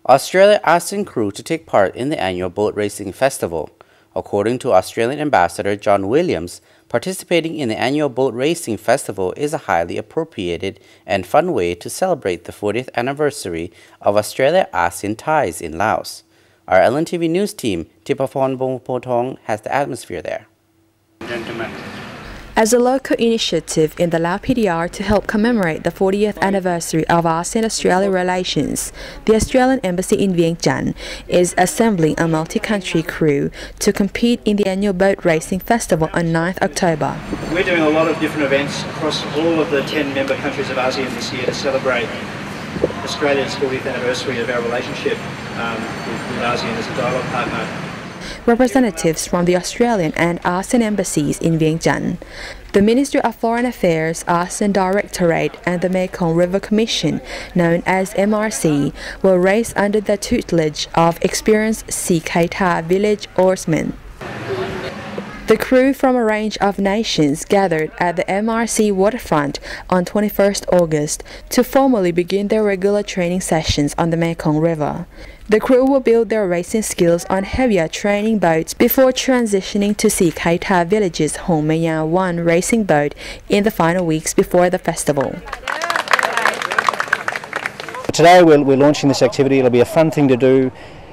Australia-ASEAN crew to take part in the annual boat racing festival. According to Australian Ambassador John Williams, participating in the annual boat racing festival is a highly appropriated and fun way to celebrate the 40th anniversary of Australia-ASEAN ties in Laos. Our LNTV news team, Tipapon Bongpotong, has the atmosphere there. Gentlemen. As a local initiative in the Lao PDR to help commemorate the 40th anniversary of ASEAN-Australia relations, the Australian Embassy in Vientiane is assembling a multi-country crew to compete in the annual boat racing festival on 9th October. We're doing a lot of different events across all of the 10 member countries of ASEAN this year to celebrate Australia's 40th anniversary of our relationship with ASEAN as a dialogue partner. Representatives from the Australian and ASEAN Embassies in Vientiane, the Ministry of Foreign Affairs, ASEAN Directorate and the Mekong River Commission, known as MRC, will race under the tutelage of experienced Sikhaytha village oarsmen. The crew from a range of nations gathered at the MRC waterfront on 21st August to formally begin their regular training sessions on the Mekong River. The crew will build their racing skills on heavier training boats before transitioning to Sikhaytha village's Mekong 1 racing boat in the final weeks before the festival. Today we're launching this activity. It'll be a fun thing to do.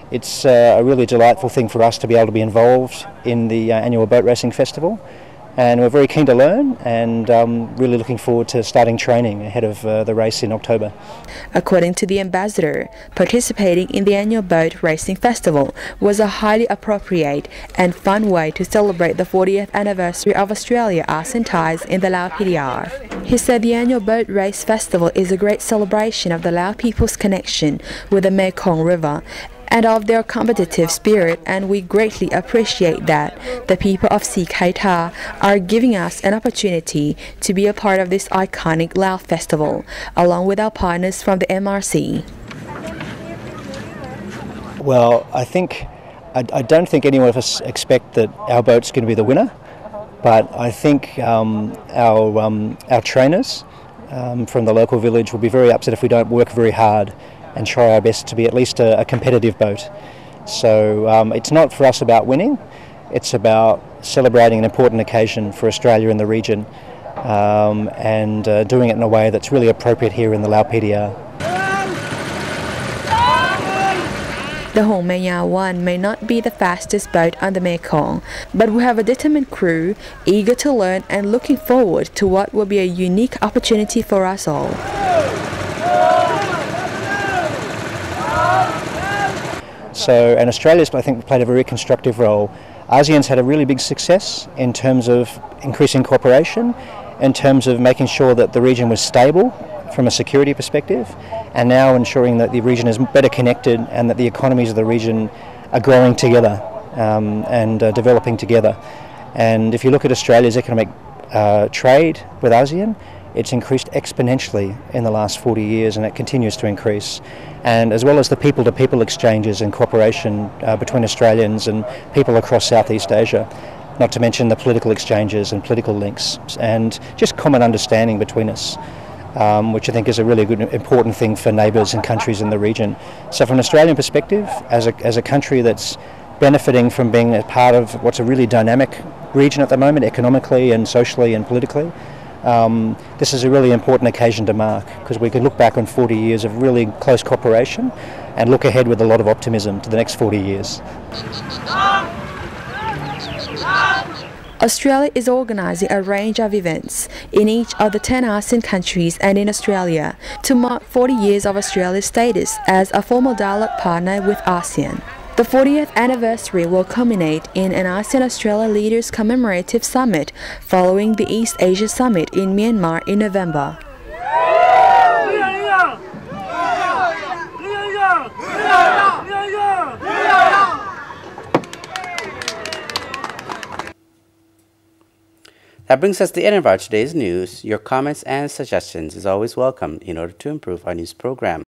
It's a really delightful thing for us to be able to be involved in the annual boat racing festival, and we're very keen to learn and really looking forward to starting training ahead of the race in October. According to the ambassador, participating in the annual boat racing festival was a highly appropriate and fun way to celebrate the 40th anniversary of Australia-ASEAN ties in the Lao PDR. He said the annual boat race festival is a great celebration of the Lao people's connection with the Mekong River and of their competitive spirit, and we greatly appreciate that the people of Sikhaytha are giving us an opportunity to be a part of this iconic Lao festival, along with our partners from the MRC. Well, I don't think any of us expect that our boat's going to be the winner, but I think our trainers from the local village will be very upset if we don't work very hard and try our best to be at least a competitive boat. So it's not for us about winning, it's about celebrating an important occasion for Australia and the region, and doing it in a way that's really appropriate here in the Lao PDR. The Mekong 1 may not be the fastest boat on the Mekong, but we have a determined crew, eager to learn and looking forward to what will be a unique opportunity for us all. So, and Australia's, I think, played a very constructive role. ASEAN's had a really big success in terms of increasing cooperation, in terms of making sure that the region was stable from a security perspective, and now ensuring that the region is better connected and that the economies of the region are growing together and developing together. And if you look at Australia's economic trade with ASEAN, it's increased exponentially in the last 40 years, and it continues to increase. And as well as the people-to-people exchanges and cooperation between Australians and people across Southeast Asia, not to mention the political exchanges and political links, and just common understanding between us, which I think is a really good, important thing for neighbours and countries in the region. So from an Australian perspective, as a country that's benefiting from being a part of what's a really dynamic region at the moment, economically and socially and politically, this is a really important occasion to mark, because we can look back on 40 years of really close cooperation and look ahead with a lot of optimism to the next 40 years. Australia is organising a range of events in each of the 10 ASEAN countries and in Australia to mark 40 years of Australia's status as a formal dialogue partner with ASEAN. The 40th anniversary will culminate in an ASEAN-Australia Leaders Commemorative Summit following the East Asia Summit in Myanmar in November. That brings us to the end of our today's news. Your comments and suggestions is always welcome in order to improve our news program.